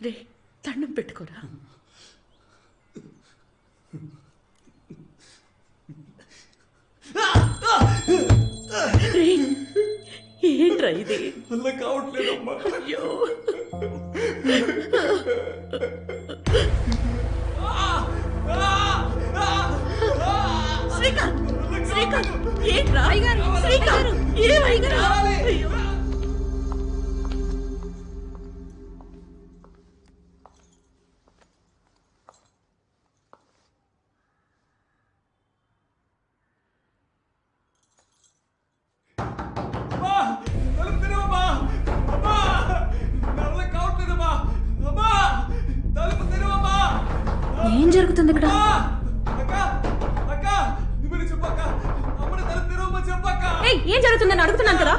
రే దండం పెట్టుకోరా. ఏంట్రా ఇది? అలా కావట్లేదమ్మా. అయ్యో శ్రీకాంత్, శ్రీకాంత్ ఏంట్రా? శ్రీకాంత్ ఏమైందిరా? అయ్యో ఏం జరుగుతుంది ఇక్కడ? ఏం జరుగుతుందని అడుగుతున్నాను కదా.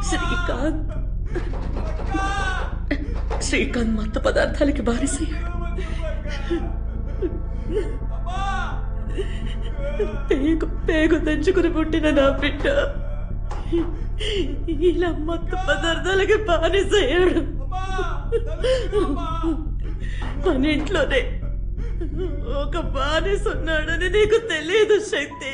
శ్రీకాంత్, శ్రీకాంత్ మత్తు పదార్థాలకి బానిసయ్యాడు. పేగు తెంచుకుని పుట్టిన నా బిడ్డ ఇలా మత్తు పదార్థాలకి బానిసయ్యాడు. మన ఇంట్లోనే ఒక బానిస ఉన్నాడని నీకు తెలియదు శక్తి.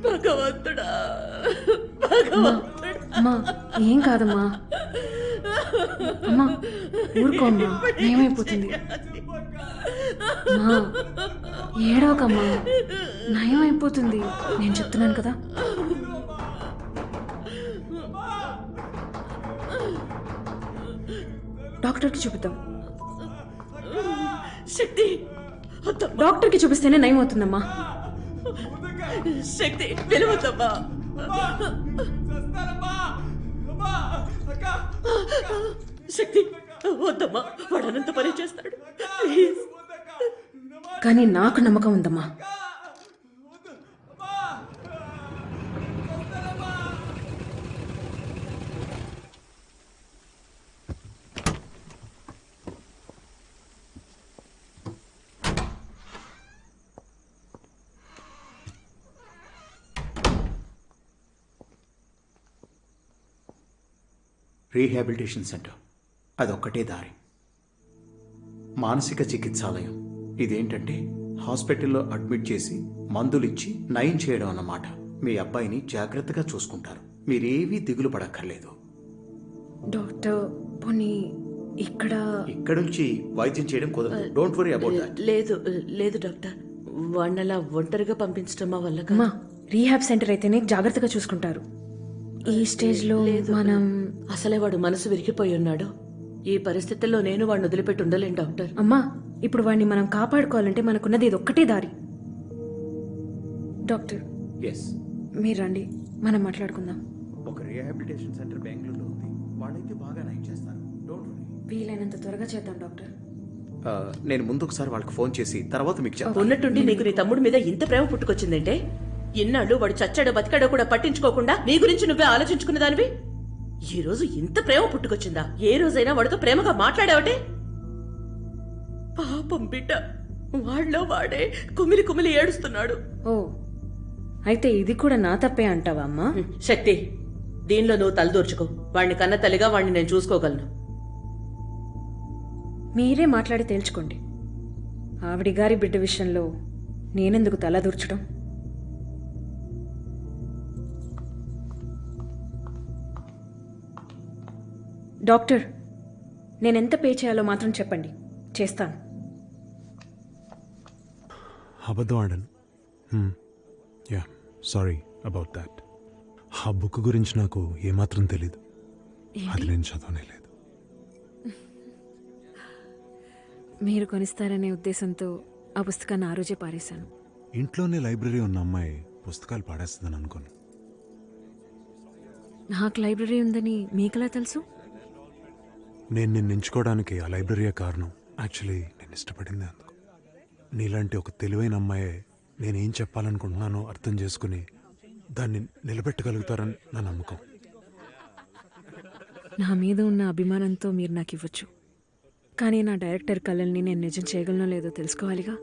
భగవంతుడా, అమ్మా ఏం కాదమ్మా. అమ్మా ఊరుకోమ్మా, ఏమైపోతుంది? అమ్మా ఏడవకమ్మా, నయం అయిపోతుంది. నేను చెప్తున్నాను కదా. డాక్టర్కి చూపిద్దాం. శక్తి, డాక్టర్కి చూపిస్తేనే నయం అవుతుందమ్మా. శక్తి విలువద్దమ్మా. శక్తి వద్దమ్మా, వాడు అనంత పని చేస్తాడు. ప్లీజ్. కానీ నాకు నమ్మకం ఉందమ్మా. రీహాబిలిటేషన్ సెంటర్ అదొక్కటే దారి. మానసిక చికిత్సాలయం ఇదేంటంటే హాస్పిటల్లో అడ్మిట్ చేసి మందులిచ్చి నయం చేయడం అన్నమాట. మీ అబ్బాయిని జాగ్రత్తగా చూసుకుంటారు. మీరేవీ దిగులు పడక్కర్లేదు. డాక్టర్ పోనీ ఇక్కడ నుంచి వైద్యం చేయడం కుదరదు. Don't worry about that. లేదు లేదు డాక్టర్, వాడినలా ఒంటరిగా పంపించడం మా వల్ల కాదు. రీహాబ్ సెంటర్ అయితేనే జాగ్రత్తగా చూసుకుంటారు. ఈ స్టేజ్ లో మనం అసలే వాడు మనసు విరిగిపోయి ఉన్నాడు. ఈ పరిస్థితుల్లో నేను వాడిని వదిలిపెట్టి ఉండలేను డాక్టర్. అమ్మా ఇప్పుడు వాడిని మనం కాపాడుకోవాలంటే మనకున్నది ఇది ఒక్కటే దారి. డాక్టర్ మీరు రండి, మనం మాట్లాడుకుందాం. ఒక రీహాబిలిటేషన్ సెంటర్ బెంగళూరులో ఉంది. వాళ్ళైతే బాగా నయం చేస్తారు. Don't worry. వీలైనంత త్వరగా చేద్దాం డాక్టర్. నేను ముందు ఒకసారి వాళ్ళకి ఫోన్ చేసి తర్వాత మీకు చెప్తాను. ఉన్నట్టుండి నీకు నీ తమ్ముడి మీద ఇంత ప్రేమ పుట్టుకొచ్చిందంటే ఇన్నాళ్ళు వాడు చచ్చాడో బతికాడో కూడా పట్టించుకోకుండా నీ గురించి నువ్వే ఆలోచించుకున్న దానివి ఈ రోజు ఇంత ప్రేమ పుట్టుకొచ్చిందా? ఏ రోజైనా వాడితో ప్రేమగా మాట్లాడావటే? పాపం బిడ్డ వాడిలో వాడే కుమిలి కుమిలి ఏడుస్తున్నాడు. ఓ అయితే ఇది కూడా నా తప్పే అంటావా అమ్మా? శక్తి, దీనిలో నువ్వు తలదూర్చుకో. వాడిని కన్న తల్లిగా వాడిని నేను చూసుకోగలను. మీరే మాట్లాడి తేల్చుకోండి. ఆవిడి గారి బిడ్డ విషయంలో నేనెందుకు తలదూర్చడం? డాక్టర్ నేనెంత పే చేయాలో మాత్రం చెప్పండి, చేస్తాను. అబద్ధం ఆడాను. Yeah sorry about that. ఆ బుక్ గురించి నాకు ఏమాత్రం తెలీదు. అది నేను చదవనే లేదు. మీరు కొనిస్తారనే ఉద్దేశంతో ఆ పుస్తకాన్ని ఆ రోజే పారేశాను. ఇంట్లోనే లైబ్రరీ ఉన్న అమ్మాయి పుస్తకాలు పాడేస్తుందని అనుకోను. నాకు లైబ్రరీ ఉందని మీకెలా తెలుసు? నేను నిన్ను ఎంచుకోవడానికి ఆ లైబ్రరీయే కారణం. యాక్చువల్లీ నేను ఇష్టపడింది అందుకు. నీలాంటి ఒక తెలివైన అమ్మాయే నేనేం చెప్పాలనుకుంటున్నానో అర్థం చేసుకుని దాన్ని నిలబెట్టగలుగుతారని నా నమ్మకం. నా మీద ఉన్న అభిమానంతో మీరు నాకు ఇవ్వచ్చు, కానీ నా డైరెక్టర్ కళల్ని నేను నిజం చేయగలనో లేదో తెలుసుకోవాలిగా.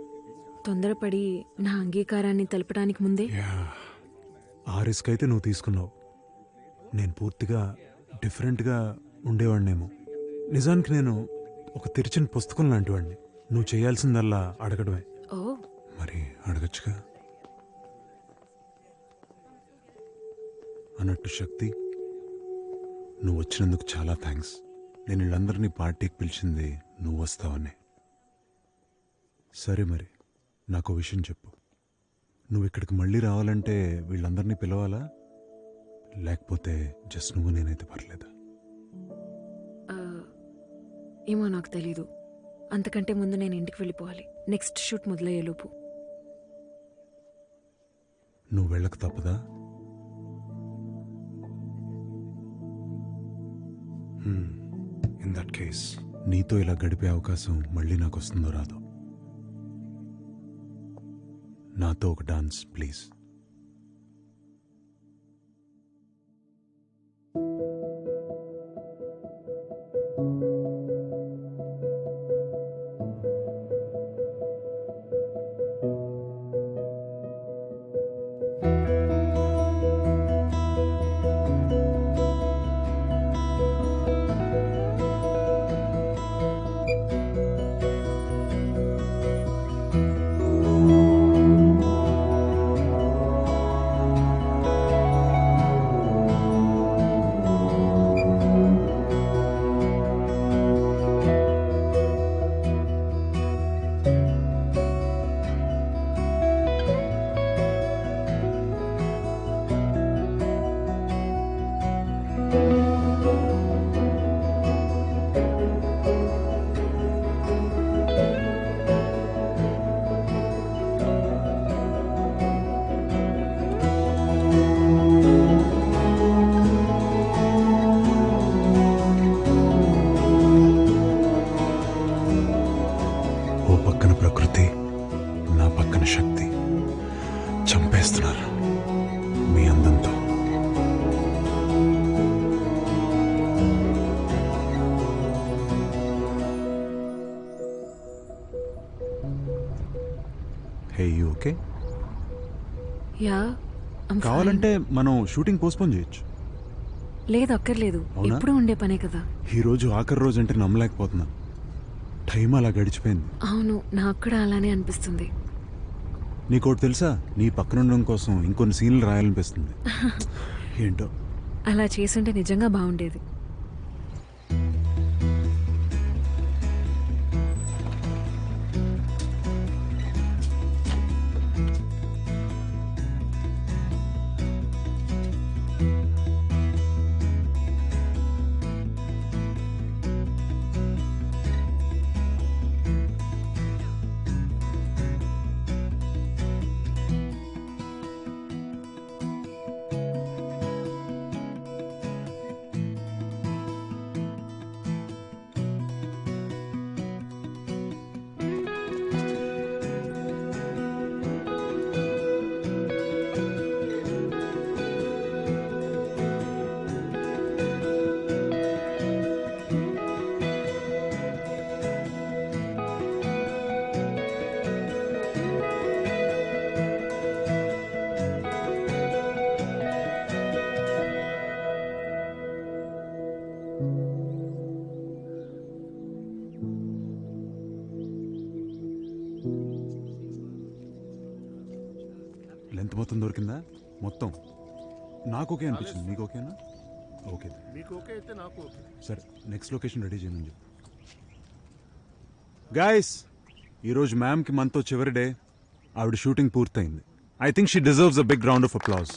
తొందరపడి నా అంగీకారాన్ని తెలపడానికి ముందే యా, ఆ రిస్క్ అయితే నువ్వు తీసుకున్నావు. నేను పూర్తిగా డిఫరెంట్గా ఉండేవాడినేమో. నిజానికి నేను ఒక తెరిచిన పుస్తకం లాంటి వాడిని. నువ్వు చేయాల్సిందల్లా అడగడమే. ఓ మరి అడగచ్చుగా. అన్నట్టు శక్తి, నువ్వు వచ్చినందుకు చాలా థ్యాంక్స్. నేను వీళ్ళందరినీ పార్టీకి పిలిచింది నువ్వు వస్తావని. సరే మరి నాకు విషయం చెప్పు. నువ్వు ఇక్కడికి మళ్ళీ రావాలంటే వీళ్ళందరినీ పిలవాలా, లేకపోతే జస్ట్ నువ్వు నేనైతే పర్లేదా? ఏమో నాకు తెలీదు. అంతకంటే ముందు నేను ఇంటికి వెళ్ళిపోవాలి. నెక్స్ట్ షూట్ మొదలయ్యేలోపు. నువ్వు వెళ్ళక తప్పదా? ఇన్ దట్ కేస్ నీతో ఇలా గడిపే అవకాశం మళ్ళీ నాకు వస్తుందో రాదో. నాతో ఒక డాన్స్ ప్లీజ్. శక్తి చంపేస్తున్నారు మీ అందంతో. Hey you okay? యా కావాలంటే మనం షూటింగ్ పోస్ట్పోన్ చేయొచ్చు. లేదు అక్కర్లేదు, ఎప్పుడు ఉండే పనే కదా. ఈ రోజు ఆఖరి రోజు అంటే నమ్మలేకపోతున్నా. టైం అలా గడిచిపోయింది. అవును, నాకు కూడా అలానే అనిపిస్తుంది. నీకోటి తెలుసా, నీ పక్కన ఉండడం కోసం ఇంకొన్ని సీన్లు రాయాలనిపిస్తుంది. ఏంటో అలా చేసుంటే నిజంగా బాగుండేది. లెంత్ మొత్తం దొరికిందా? మొత్తం నాకు ఓకే అనిపించింది. నీకు ఓకేనా? ఓకే, మీకు ఓకే అయితే నాకు ఓకే. సరే నెక్స్ట్ లొకేషన్ రెడీ చేయమని చెప్పు. గైస్, ఈరోజు మ్యామ్కి మనతో చివరి డే. ఆవిడ షూటింగ్ పూర్తయింది. I think she deserves a big round of applause.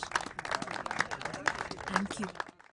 Thank you.